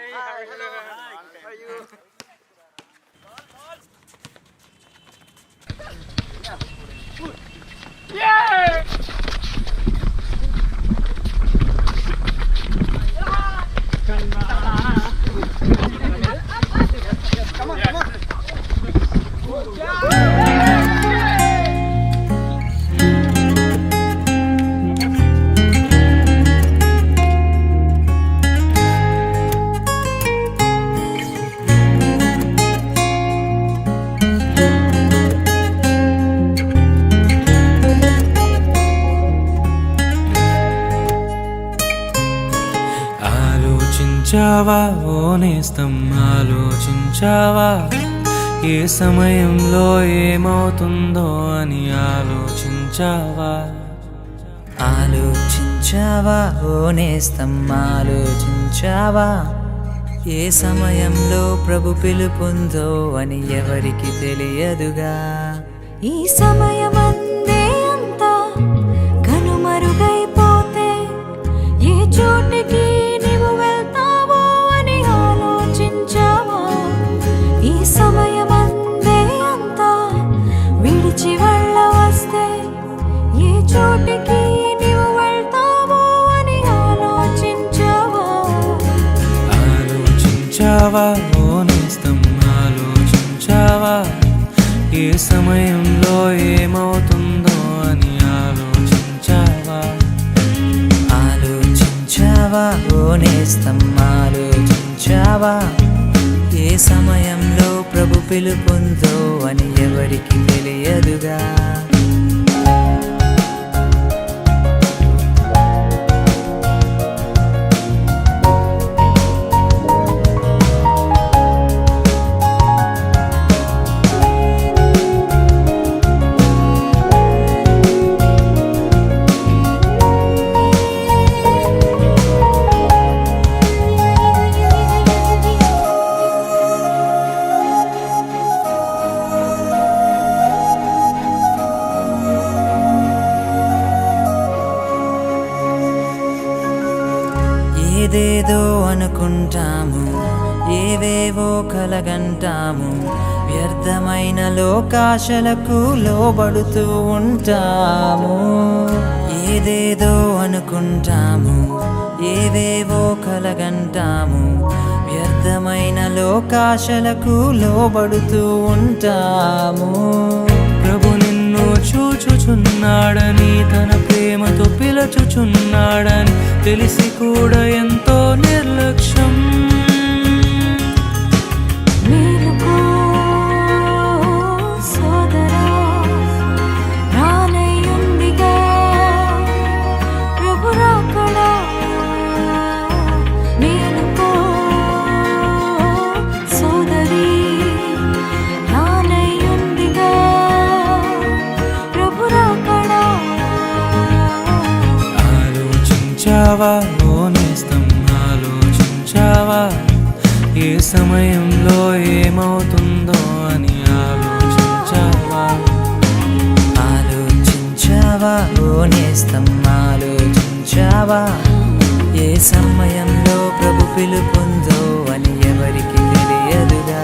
Hi, hello. How are you? Yeah! Come on, come on. ఆలోచించావా ఓ నేస్తం, ఆలోచించావా ఏ సమయంలో ఏమవుతుందో అని ఆలోచించావా? ఆలోచించావా ఓ నేస్తం, ఆలోచించావా ఏ సమయంలో ప్రభు పిలుపుందో అని ఎవరికి తెలియదుగా. ఈ సమయమందే అంతా కనుమరుగైపోతే ఏ చోటికి నీవు వెళ్తావో అని ఆలోచించావా? ఈ సమయమందే అంతా విడిచి వెళ్ళవస్తే ఏ చోటికి నీవు వెళ్తావో అని ఆలోచించావా? ఆలోచించావా ఓ నేస్తం, ఆలోచించావా ఏ సమయంలో ఏమవుతుందో అని ఆలోచించావా? ఆలోచించావా ఓ నేస్తం, ఆలోచించావా ఏ సమయంలో ప్రభు పిలుపుందో అని ఎవరికి తెలియదుగా. ఏదేదో అనుకుంటాము, ఏవేవో కలగంటాము, వ్యర్థమైన లోకాశలకు లోబడుతూ ఉంటాము. ఏదేదో అనుకుంటాము, ఏవేవో కలగంటాము, వ్యర్థమైన లోకాశలకు లోబడుతూ ఉంటాము. ప్రభు నిన్ను చూచుచున్నాడని, తన ప్రేమతో పిలుచుచున్నాడని తెలిసి కూడా ఎంతో నిర్లక్ష్యం. మేలుకో సోదరా, రానయ్యుందిగా ప్రభు రాకడ. మేలుకో సోదరీ, రానయ్యుందిగా ప్రభు రాకడ. ఆలోచించావా ఓ నేస్తం, ఆలోచించావా ఏ సమయంలో ఏమవుతుందో అని ఆలోచించావా? ఆలోచించావా ఓ నేస్తం, ఆలోచించావా ఏ సమయంలో ప్రభు పిలుపుందో అని ఎవరికి తెలియదుగా.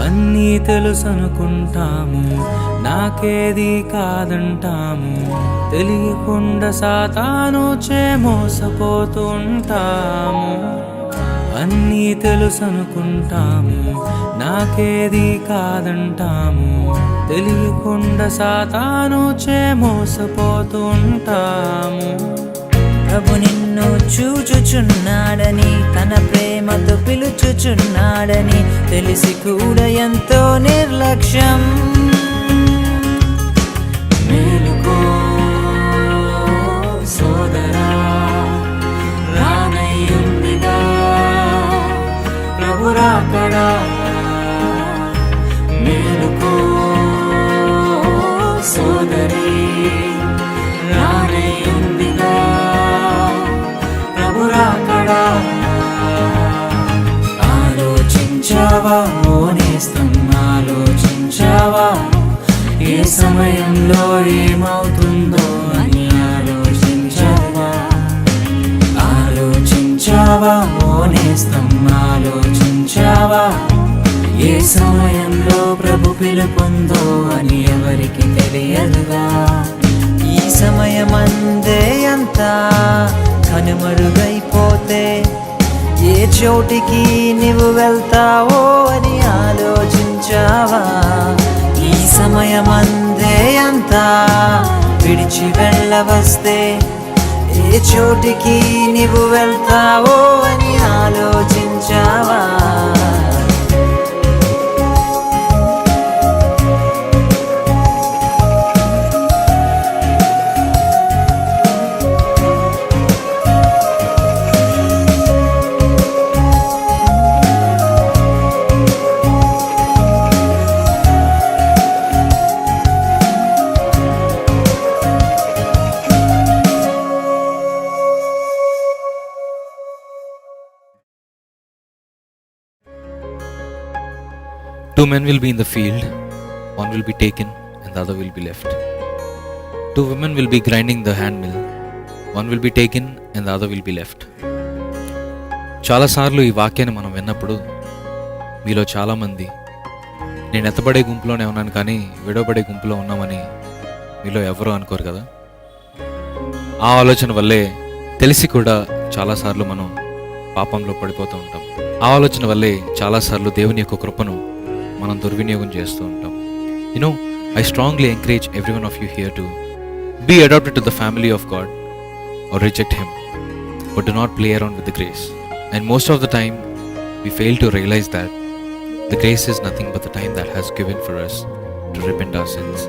అన్నీ తెలుసనుకుంటాము, నాకేది కాదంటాము, తెలియకుండా సాతాను చే మోసపోతూ ఉంటాము. అన్నీ తెలుసనుకుంటాము, నాకేది కాదంటాము, తెలియకుండా సాతాను చే మోసపోతూ ఉంటాము. ప్రభు నిన్ను చూచుచున్నాడని, తన ప్రేమతో పిలుచుచున్నాడని తెలిసి కూడా ఎంతో నిర్లక్ష్యం. మేలుకో సమయంలో ఏమవుతుందో అని ఆలోచించావా ఓ నేస్తం, ఆలోచించావా? ఏ సమయంలో ప్రభు పిలుపుందో అని ఎవరికి తెలియదుగా. ఈ సమయమందే అంతా కనుమరుగైపోతే ఏ చోటికి నువ్వు వెళ్తావో అని ఆలోచించావా? ఈ సమయమందే అంతా విడిచి వెళ్ళవస్తే ఏ చోటికి నువ్వు వెళ్తావో అని ఆలోచించావా? Two men will be in the field, one will be taken and the other will be left. Two women will be grinding the hand mill, one will be taken and the other will be left. చాలాసార్లు ఈ వాక్యాన్ని మనం విన్నప్పుడు మీలో చాలామంది నేను ఎత్తబడే గుంపులోనే ఉన్నాను కానీ విడవబడే గుంపులో ఉన్నామని మీలో ఎవరూ అనుకోరు కదా. ఆ ఆలోచన వల్లే తెలిసి కూడా చాలాసార్లు మనం పాపంలో పడిపోతూ ఉంటాం. ఆ ఆలోచన వల్లే చాలాసార్లు దేవుని యొక్క కృపను మనం దుర్వినియోగం చేస్తూ ఉంటాం. I strongly encourage every one of you here to be adopted to the family of God or reject Him, but do not play around with the grace. And most of the time, we fail to realize that the grace is nothing but the time that has given for us to repent our sins.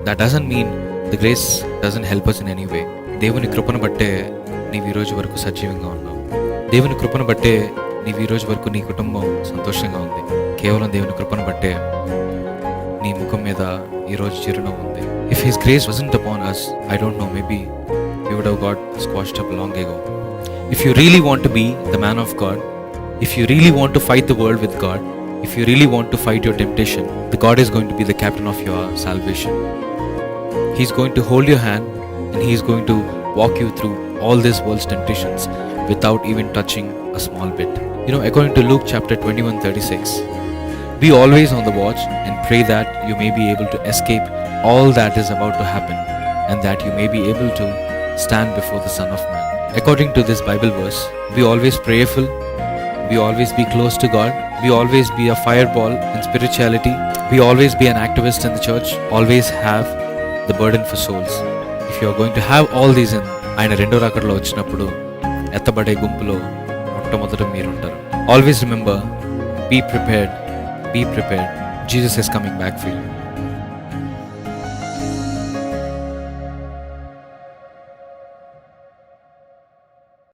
That doesn't mean the grace doesn't help us in any way. దేవుని కృపను బట్టే నీవు ఈ రోజు వరకు సజీవంగా ఉన్నావు. దేవుని కృపను బట్టే నీవు ఈ రోజు వరకు నీ కుటుంబం సంతోషంగా ఉంది. కేవలం దేవుని కృపను బట్టే నీ ముఖం మీద ఈరోజు చిరునవ్వు ఉంది. If His grace wasn't upon us, I don't know, maybe we would have got squashed up long ago. If you really want to be the man of God, if you really want to fight the world with God, if you really want to fight your temptation, the God is going to be the captain of your salvation. He's going to hold your hand and He's going to walk you through all this world's temptations without even touching a small bit. According to Luke chapter 21:36, be always on the watch and pray that you may be able to escape all that is about to happen and that you may be able to stand before the Son of Man. According to this Bible verse, be always prayerful, be always be close to God, be always be a fireball in spirituality, be always be an activist in the church, always have the burden for souls. If you are going to have all these in ఆయన రెండో రాకడలో వచ్చినప్పుడు ఎత్తబడే గుంపులో మొట్టమొదట మీరుంటారు. Always remember, be prepared, Jesus is coming back for you.